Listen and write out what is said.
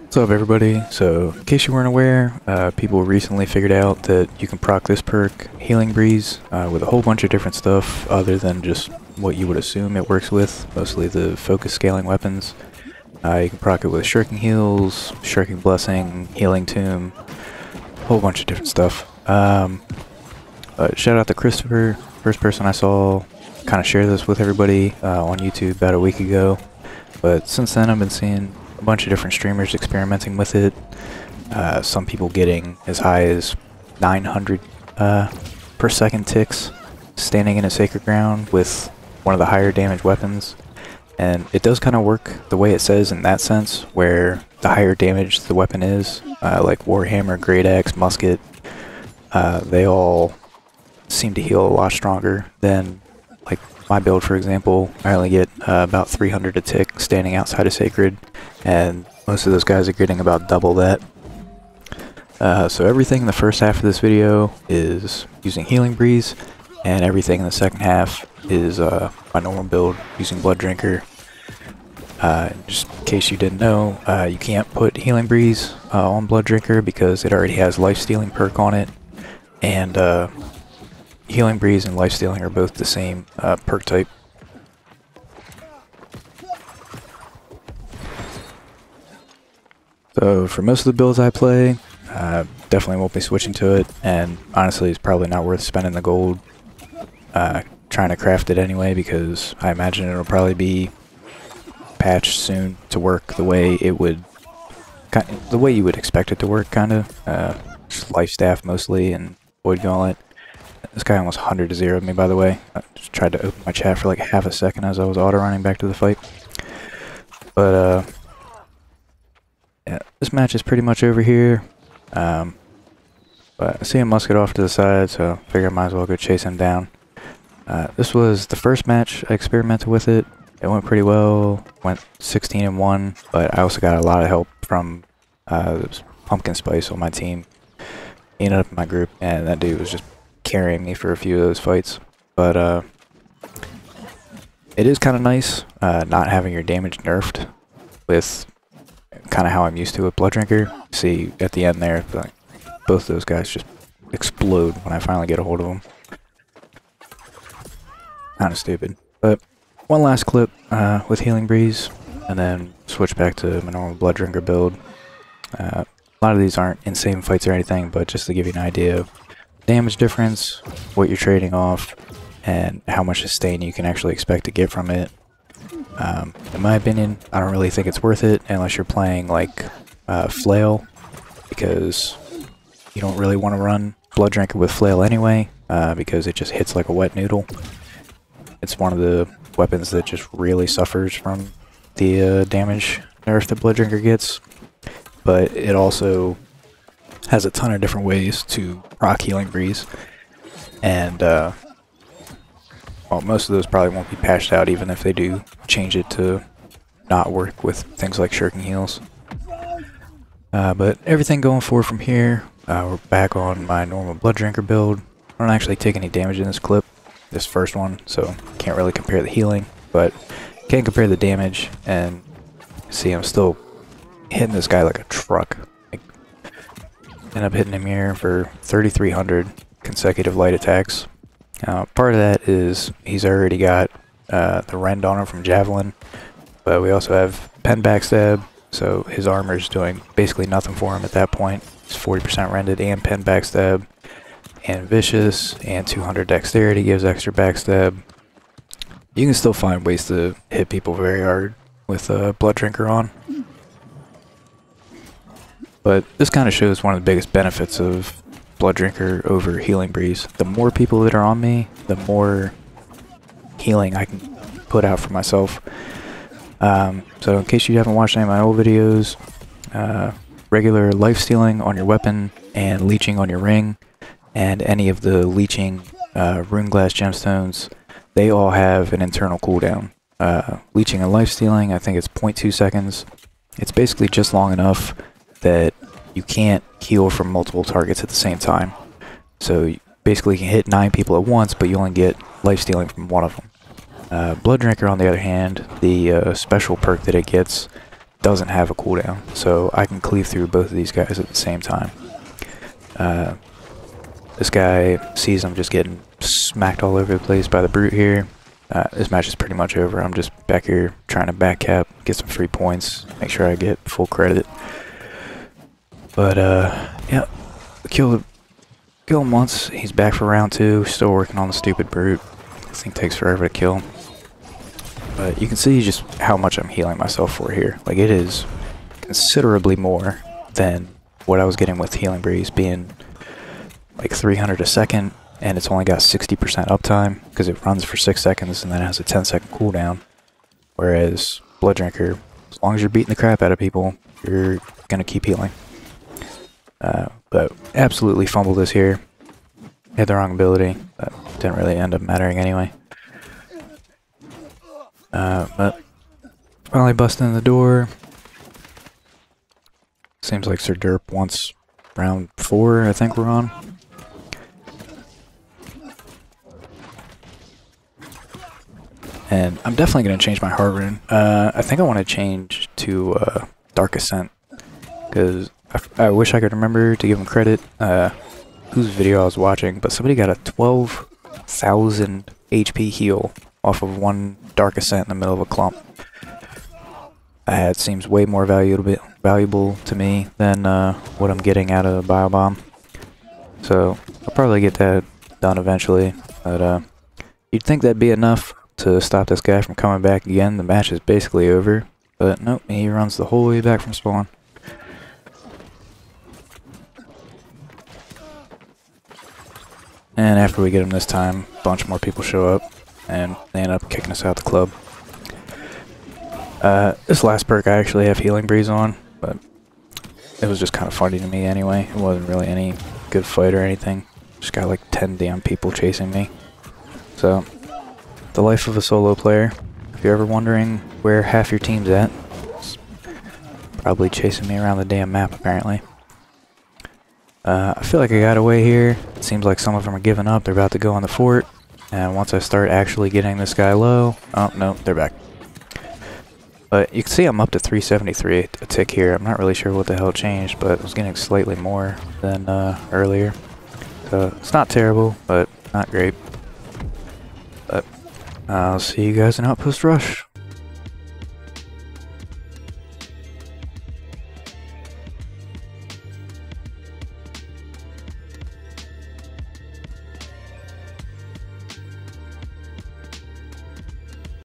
What's up, everybody? So, in case you weren't aware, people recently figured out that you can proc this perk, Healing Breeze, with a whole bunch of different stuff other than just what you would assume it works with, mostly the focus scaling weapons. You can proc it with Shirking Heals, Shirking Blessing, Healing Tomb, a whole bunch of different stuff. Shout out to Christopher, first person I saw kind of share this with everybody on YouTube about a week ago. But since then I've been seeing a bunch of different streamers experimenting with it. Some people getting as high as 900 per second ticks standing in a sacred ground with one of the higher damage weapons. And it does kind of work the way it says in that sense, where the higher damage the weapon is, like Warhammer, Great Axe, Musket, they all seem to heal a lot stronger than like my build, for example. I only get about 300 a tick standing outside of Sacred, and most of those guys are getting about double that. So everything in the first half of this video is using Healing Breeze, and everything in the second half is my normal build using Blooddrinker. Just in case you didn't know, you can't put Healing Breeze on Blooddrinker because it already has Lifestealing perk on it, and Healing Breeze and Lifestealing are both the same perk type. So for most of the builds I play, definitely won't be switching to it, and honestly it's probably not worth spending the gold trying to craft it anyway, because I imagine it'll probably be patched soon to work the way it would, the way you would expect it to work, kind of. Just life staff mostly and void gauntlet. This guy almost 100 to 0'd me, by the way. I just tried to open my chat for like half a second as I was auto running back to the fight. But yeah, this match is pretty much over here. But I see a musket off to the side, so I figure I might as well go chase him down. This was the first match I experimented with it. It went pretty well, went 16-1, but I also got a lot of help from Pumpkin Spice on my team. He ended up in my group, and that dude was just carrying me for a few of those fights. But it is kind of nice not having your damage nerfed with kind of how I'm used to with Blooddrinker. See at the end there, like, both those guys just explode when I finally get a hold of them. Kind of stupid. But one last clip with Healing Breeze, and then switch back to my normal Blooddrinker build. A lot of these aren't insane fights or anything, but just to give you an idea of damage difference, what you're trading off, and how much sustain you can actually expect to get from it. In my opinion, I don't really think it's worth it unless you're playing like Flail, because you don't really want to run Blooddrinker with Flail anyway, because it just hits like a wet noodle. It's one of the weapons that just really suffers from the damage nerf that Blooddrinker gets, but it also has a ton of different ways to proc Healing Breeze, and well, most of those probably won't be patched out even if they do change it to not work with things like Shirking Heals. But everything going forward from here, we're back on my normal Blooddrinker build. I don't actually take any damage in this clip, this first one, so can't really compare the healing, but can compare the damage, and see I'm still hitting this guy like a truck. End up hitting him here for 3,300 consecutive light attacks. Part of that is he's already got the rend on him from Javelin, but we also have pen backstab, so his armor is doing basically nothing for him at that point. He's 40% rended and pen backstab, and vicious, and 200 dexterity gives extra backstab. You can still find ways to hit people very hard with Blooddrinker on. But this kind of shows one of the biggest benefits of Blooddrinker over Healing Breeze. The more people that are on me, the more healing I can put out for myself. So in case you haven't watched any of my old videos, regular lifestealing on your weapon and leeching on your ring, and any of the leeching rune glass gemstones, they all have an internal cooldown. Leeching and lifestealing, I think it's 0.2 seconds. It's basically just long enough that you can't heal from multiple targets at the same time. So you basically can hit 9 people at once, but you only get lifestealing from one of them. Blooddrinker, on the other hand, the special perk that it gets doesn't have a cooldown, so I can cleave through both of these guys at the same time. This guy sees I'm just getting smacked all over the place by the brute here. This match is pretty much over. I'm just back here trying to back cap, get some free points, make sure I get full credit. But yeah, kill him once. He's back for round 2. Still working on the stupid brute. This thing takes forever to kill. But you can see just how much I'm healing myself for here. Like, it is considerably more than what I was getting with Healing Breeze, being like 300 a second, and it's only got 60% uptime because it runs for 6 seconds and then it has a 10-second cooldown. Whereas Blooddrinker, as long as you're beating the crap out of people, you're gonna keep healing. But absolutely fumbled this here. Had the wrong ability, but didn't really end up mattering anyway. But finally busting in the door. Seems like Sir Derp wants round 4, I think we're on. And I'm definitely going to change my heart rune. I think I want to change to Dark Ascent, because I wish I could remember to give him credit whose video I was watching, but somebody got a 12,000 HP heal off of one Dark Ascent in the middle of a clump. It seems way more valuable to me than what I'm getting out of Bio Bomb. So I'll probably get that done eventually, but you'd think that'd be enough to stop this guy from coming back again. The match is basically over, but nope, he runs the whole way back from spawn. And after we get him this time, a bunch more people show up, and they end up kicking us out the club. This last perk I actually have Healing Breeze on, but it was just kind of funny to me anyway. It wasn't really any good fight or anything. Just got like 10 damn people chasing me. So, the life of a solo player. If you're ever wondering where half your team's at, it's probably chasing me around the damn map apparently. I feel like I got away here. It seems like some of them are giving up. They're about to go on the fort. And once I start actually getting this guy low... Oh, no, they're back. But you can see I'm up to 373 a tick here. I'm not really sure what the hell changed, but I was getting slightly more than earlier. So it's not terrible, but not great. But I'll see you guys in Outpost Rush.